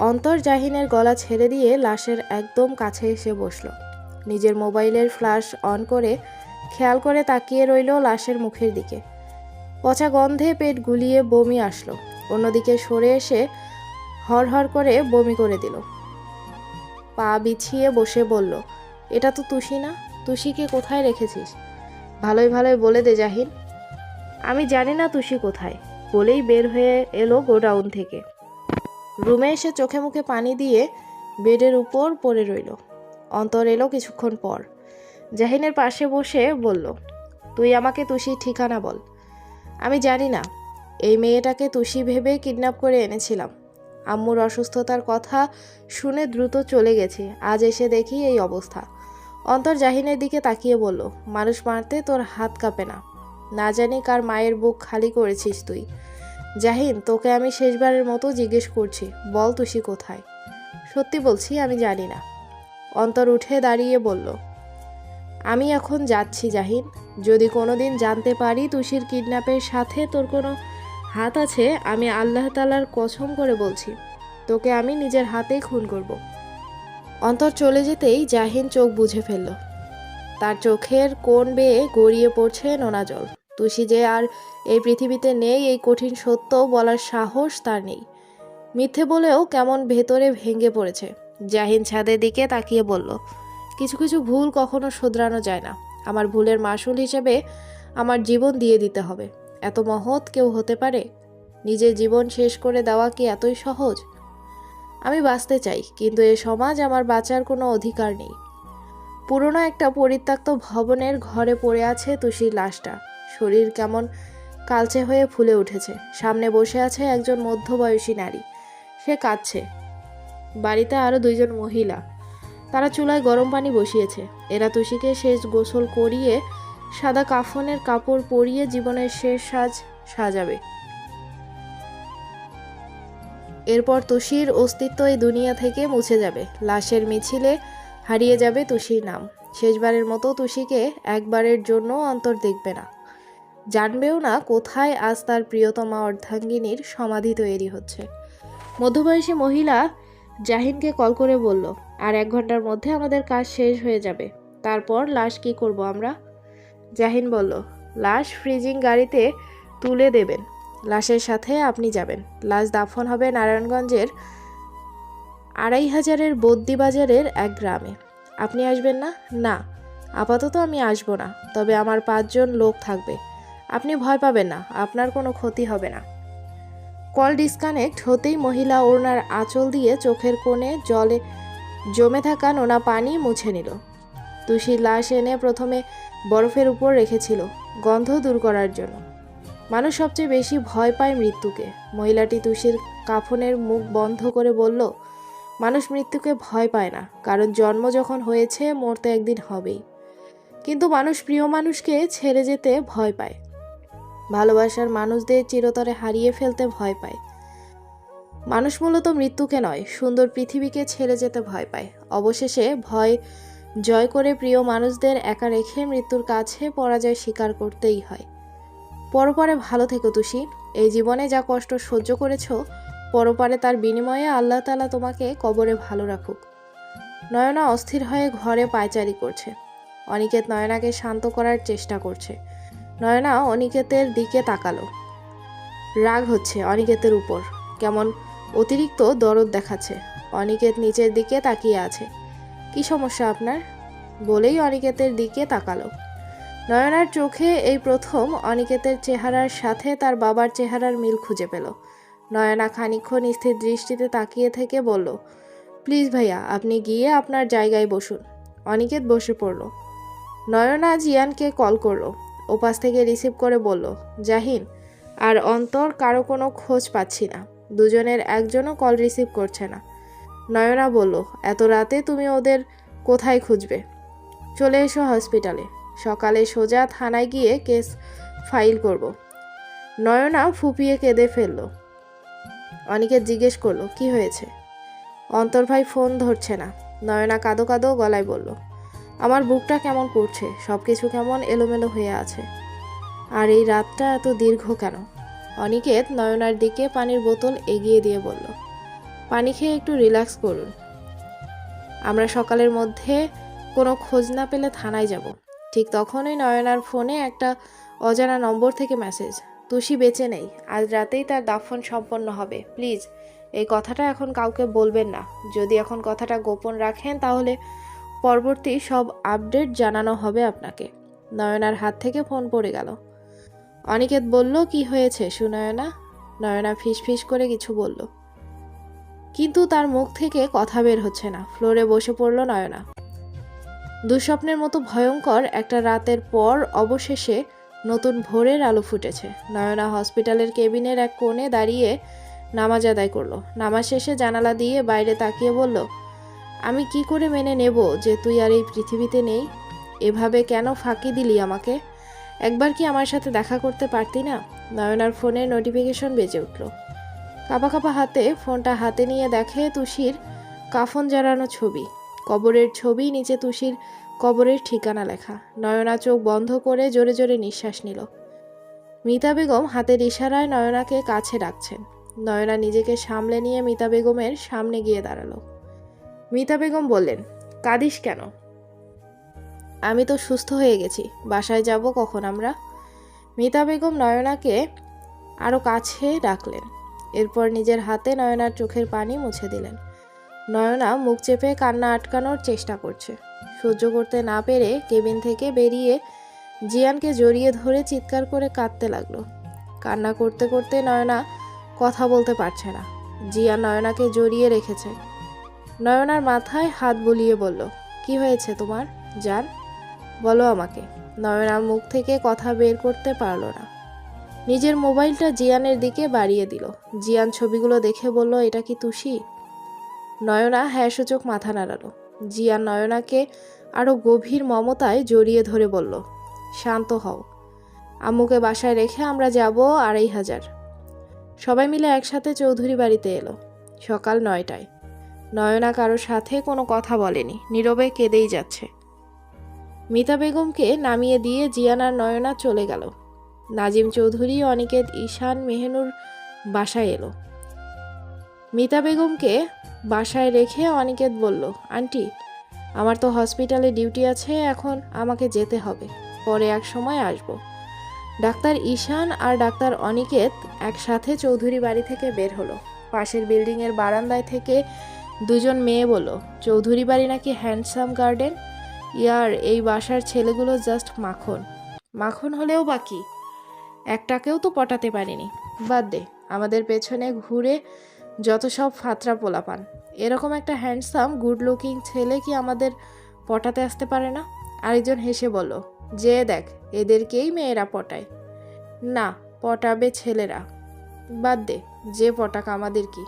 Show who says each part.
Speaker 1: অন্তর জাহিনের গলা ছেড়ে দিয়ে লাশের একদম কাছে এসে বসল। নিজের মোবাইলের ফ্ল্যাশ অন করে খেয়াল করে তাকিয়ে রইল লাশের মুখের দিকে। পচা গন্ধে পেট গুলিয়ে বমি আসলো। অন্যদিকে সরে এসে হড়হড় করে বমি করে দিল। পা বিছিয়ে বসে বলল, এটা তো তুষি না। তুষিকে কোথায় রেখেছিস? ভালোই ভালোই বলে দে জাহিন। আমি জানি না তুষি কোথায়, বলেই বের হয়ে এলো গোডাউন থেকে। রুমে এসে চোখে মুখে পানি দিয়ে বেডের উপর পড়ে রইল। অন্তর এলো কিছুক্ষণ পর। জাহিনের পাশে বসে বলল, তুই আমাকে তুষির ঠিকানা বল। আমি জানি না। এই মেয়েটাকে তুষি ভেবে কিডন্যাপ করে এনেছিলাম। আম্মুর অসুস্থতার কথা শুনে দ্রুত চলে গেছি। আজ এসে দেখি এই অবস্থা। অন্তর জাহিনের দিকে তাকিয়ে বলল, মানুষ মারতে তোর হাত কাঁপে না? না জানি কার মায়ের বুক খালি করেছিস তুই। জাহিন, তোকে আমি শেষবারের মতো জিজ্ঞেস করছি, বল তুষি কোথায়? সত্যি বলছি, আমি জানি না। অন্তর উঠে দাঁড়িয়ে বলল, আমি এখন যাচ্ছি জাহিন। যদি কোনোদিন জানতে পারি তুষির কিডন্যাপের সাথে তোর কোনো হাত আছে, আমি আল্লাহ তাআলার কসম করে বলছি, তোকে আমি নিজের হাতেই খুন করব। অন্তর চলে যেতেই জাহিন চোখ বুজে ফেলল। তার চোখের কোণ বেয়ে গড়িয়ে পড়ছে নোনা জল। তুষি যে আর এই পৃথিবীতে নেই, এই কঠিন সত্য বলার সাহস তার নেই। মিথ্যে বলেও কেমন ভেতরে ভেঙে পড়েছে। জাহিন ছাদের দিকে তাকিয়ে বলল, কিছু কিছু ভুল কখনো শোধরানো যায় না। আমার ভুলের মাসুল হিসেবে আমার জীবন দিয়ে দিতে হবে। এত মহৎ কেউ হতে পারে? নিজের জীবন শেষ করে দেওয়া কি এতই সহজ? আমি বাঁচতে চাই, কিন্তু এ সমাজ আমার বাঁচার কোনো অধিকার নেই। পুরনো একটা পরিত্যক্ত ভবনের ঘরে পড়ে আছে তুষির লাশটা। শরীর কেমন কালচে হয়ে ফুলে উঠেছে। সামনে বসে আছে একজন মধ্যবয়সী নারী। সে কাঁদছে। বাড়িতে আরও দুইজন মহিলা। তারা চুলায় গরম পানি বসিয়েছে। এরা তুষিকে শেষ গোসল করিয়ে সাদা কাফনের কাপড় পরিয়ে জীবনের শেষ সাজ সাজাবে। এরপর তুষির অস্তিত্ব এই দুনিয়া থেকে মুছে যাবে। লাশের মিছিলে হারিয়ে যাবে তুষির নাম। শেষবারের মতো তুষিকে একবারের জন্য অন্তর দেখবে না, জানবেও না কোথায় আজ তার প্রিয়তমা অর্ধাঙ্গিনীর সমাধি তৈরি হচ্ছে। মধ্যবয়সী মহিলা জাহিনকে কল করে বলল, আর 1 ঘন্টার মধ্যে আমাদের কাজ শেষ হয়ে যাবে। তারপর লাশ কি করব আমরা? জাহিন বলল, লাশ ফ্রিজিং গাড়িতে তুলে দেবেন। লাশের সাথে আপনি যাবেন। লাশ দাফন হবে নারায়ণগঞ্জের 2500-এর বদ্দি বাজারের এক গ্রামে। আপনি আসবেন না? না, আপাতত আমি আসব না, তবে আমার 5 জন লোক থাকবে। আপনি ভয় পাবেন না, আপনার কোনো ক্ষতি হবে না। কল ডিসকানেক্ট হতেই মহিলা ওনার আঁচল দিয়ে চোখের কোণে জলে জমে থাকা নোনা পানি মুছে নিল। তুষির লাশ এনে প্রথমে বরফের উপর রেখেছিল, গন্ধ দূর করার জন্য। মানুষ সবচেয়ে বেশি ভয় পায় মৃত্যুকে। মহিলাটি তুষির কাফনের মুখ বন্ধ করে বলল, মানুষ মৃত্যুকে ভয় পায় না, কারণ জন্ম যখন হয়েছে মরতে একদিন হবেই। কিন্তু মানুষ প্রিয় মানুষকে ছেড়ে যেতে ভয় পায়। ভালোবাসার মানুষদের চিরতরে হারিয়ে ফেলতে ভয় পায়। মানুষ মূলত মৃত্যুকে নয়, সুন্দর পৃথিবীকে ছেড়ে যেতে ভয় পায়। অবশেষে ভয় জয় করে প্রিয় মানুষদের একা রেখে মৃত্যুর কাছে পরাজয় স্বীকার করতেই হয়। পরপারে ভালো থেকো তুষি। এই জীবনে যা কষ্ট সহ্য করেছ, পরপারে তার বিনিময়ে আল্লাহ তাআলা তোমাকে কবরে ভালো রাখুক। নয়না অস্থির হয়ে ঘরে পায়চারি করছে। অনিকেত নয়নাকে শান্ত করার চেষ্টা করছে। নয়না অনিকেতের দিকে তাকালো। রাগ হচ্ছে অনিকেতের উপর, কেমন অতিরিক্ত দরদ দেখাচ্ছে। অনিকেত নিচের দিকে তাকিয়ে আছে। কি সমস্যা আপনার? বলেই অনিকেতের দিকে তাকালো। নয়নার চোখে এই প্রথম অনিকেতের চেহারার সাথে তার বাবার চেহারার মিল খুঁজে পেল। নয়না খানিকক্ষণ স্থির দৃষ্টিতে তাকিয়ে থেকে বলল, প্লিজ ভাইয়া, আপনি গিয়ে আপনার জায়গায় বসুন। অনিকেত বসে পড়ল। নয়না জিয়ানকে কল করলো। ওপাশ থেকে রিসিভ করে বলল, জাহিন আর অন্তর কারো কোনো খোঁজ পাচ্ছি না। দুজনের একজনও কল রিসিভ করছে না। নয়না বলল, এত রাতে তুমি ওদের কোথায় খুঁজবে? চলে এসো হসপিটালে। সকালে সোজা থানায় গিয়ে কেস ফাইল করব। নয়না ফুপিয়ে কেঁদে ফেলল। অনিকেত জিজ্ঞেস করলো, কি হয়েছে? অন্তর ভাই ফোন ধরছে না। নয়না কাঁদো কাঁদো গলায় বলল, আমার বুকটা কেমন করছে, সব কিছু কেমন এলোমেলো হয়ে আছে। আর এই রাতটা এত দীর্ঘ কেন? অনিকেত নয়নার দিকে পানির বোতল এগিয়ে দিয়ে বলল, পানি খেয়ে একটু রিল্যাক্স করুন। আমরা সকালের মধ্যে কোনো খোঁজ না পেলে থানায় যাব। ঠিক তখনই নয়নার ফোনে একটা অজানা নম্বর থেকে মেসেজ। তুষি বেঁচে নেই, আজ রাতেই তার দাফন সম্পন্ন হবে। প্লিজ এই কথাটা এখন কাউকে বলবেন না। যদি এখন কথাটা গোপন রাখেন তাহলে পরবর্তী সব আপডেট জানানো হবে আপনাকে। নয়নার হাত থেকে ফোন পড়ে গেল। অনিকেত বলল, কি হয়েছে সুনয়না? নয়না ফিসফিস করে কিছু বলল, কিন্তু তার মুখ থেকে কথা বের হচ্ছে না। ফ্লোরে বসে পড়ল নয়না। দুঃস্বপ্নের মতো ভয়ঙ্কর একটা রাতের পর অবশেষে নতুন ভোরের আলো ফুটেছে। নয়না হসপিটালের কেবিনের এক কোণে দাঁড়িয়ে নামাজ আদায় করলো। নামাজ শেষে জানালা দিয়ে বাইরে তাকিয়ে বলল, আমি কি করে মেনে নেব যে তুই আর এই পৃথিবীতে নেই? এভাবে কেন ফাঁকি দিলি আমাকে? একবার কি আমার সাথে দেখা করতে পারতি না? নয়নার ফোনে নোটিফিকেশন বেজে উঠল। কাঁপা কাঁপা হাতে ফোনটা হাতে নিয়ে দেখে তুষির কাফন জড়ানো ছবি, কবরের ছবি, নিচে তুষির কবরের ঠিকানা লেখা। নয়না চোখ বন্ধ করে জোরে জোরে নিঃশ্বাস নিল। মিতা বেগম হাতের ইশারায় নয়নাকে কাছে ডাকছেন। নয়না নিজেকে সামলে নিয়ে মিতা বেগমের সামনে গিয়ে দাঁড়ালো। মিতা বেগম বললেন, কাঁদিস কেন? আমি তো সুস্থ হয়ে গেছি। বাসায় যাব কখন আমরা? মিতা বেগম নয়নাকে আরও কাছে ডাকলেন। এরপর নিজের হাতে নয়নার চোখের পানি মুছে দিলেন। নয়না মুখ চেপে কান্না আটকানোর চেষ্টা করছে। সহ্য করতে না পেরে কেবিন থেকে বেরিয়ে জিয়ানকে জড়িয়ে ধরে চিৎকার করে কাঁদতে লাগলো। কান্না করতে করতে নয়না কথা বলতে পারছে না। জিয়ান নয়নাকে জড়িয়ে রেখেছে। নয়নার মাথায় হাত বুলিয়ে বলল, কি হয়েছে তোমার জান? বলো আমাকে। নয়না মুখ থেকে কথা বের করতে পারল না। নিজের মোবাইলটা জিয়ানের দিকে বাড়িয়ে দিল। জিয়ান ছবিগুলো দেখে বলল, এটা কি তুষি? নয়না হ্যাঁ সূচক মাথা নাড়ালো। জিয়ান নয়নাকে আরো গভীর মমতায় জড়িয়ে ধরে বলল, শান্ত হও। আম্মুকে বাসায় রেখে আমরা যাব ২৫০০। সবাই মিলে একসাথে চৌধুরী বাড়িতে এলো। সকাল ৯টায়। নয়না কারোর সাথে কোনো কথা বলেনি, নীরবে কেঁদেই যাচ্ছে। মিতা বেগমকে নামিয়ে দিয়ে জিয়ান আর নয়না চলে গেল। নাজিম চৌধুরী, অনিকেত, ঈশান, মেহনুর বাসায় এলো। মিতা বেগমকে বাসায় রেখে অনিকেত বলল, আন্টি আমার তো হসপিটালে ডিউটি আছে, এখন আমাকে যেতে হবে, পরে এক সময় আসব। ডাক্তার ঈশান আর ডাক্তার অনিকেত একসাথে চৌধুরী বাড়ি থেকে বের হলো। পাশের বিল্ডিংয়ের বারান্দায় থেকে দুজন মেয়ে বলল, চৌধুরী বাড়ি নাকি হ্যান্ডসাম গার্ডেন। ইয়ার এই বাসার ছেলেগুলো জাস্ট মাখন। মাখন হলেও বাকি একটাকেও তো পটাতে পারিনি। বাদ দে, আমাদের পেছনে ঘুরে যত সব ফাতরা পোলাপান। এরকম একটা হ্যান্ডসাম গুড লুকিং ছেলে কি আমাদের পটাতে আসতে পারে না? আরেকজন হেসে বলল, যে দেখ এদেরকেই মেয়েরা পটায়। না, পটাবে ছেলেরা। বাদ দে, যে পটাক আমাদের কি।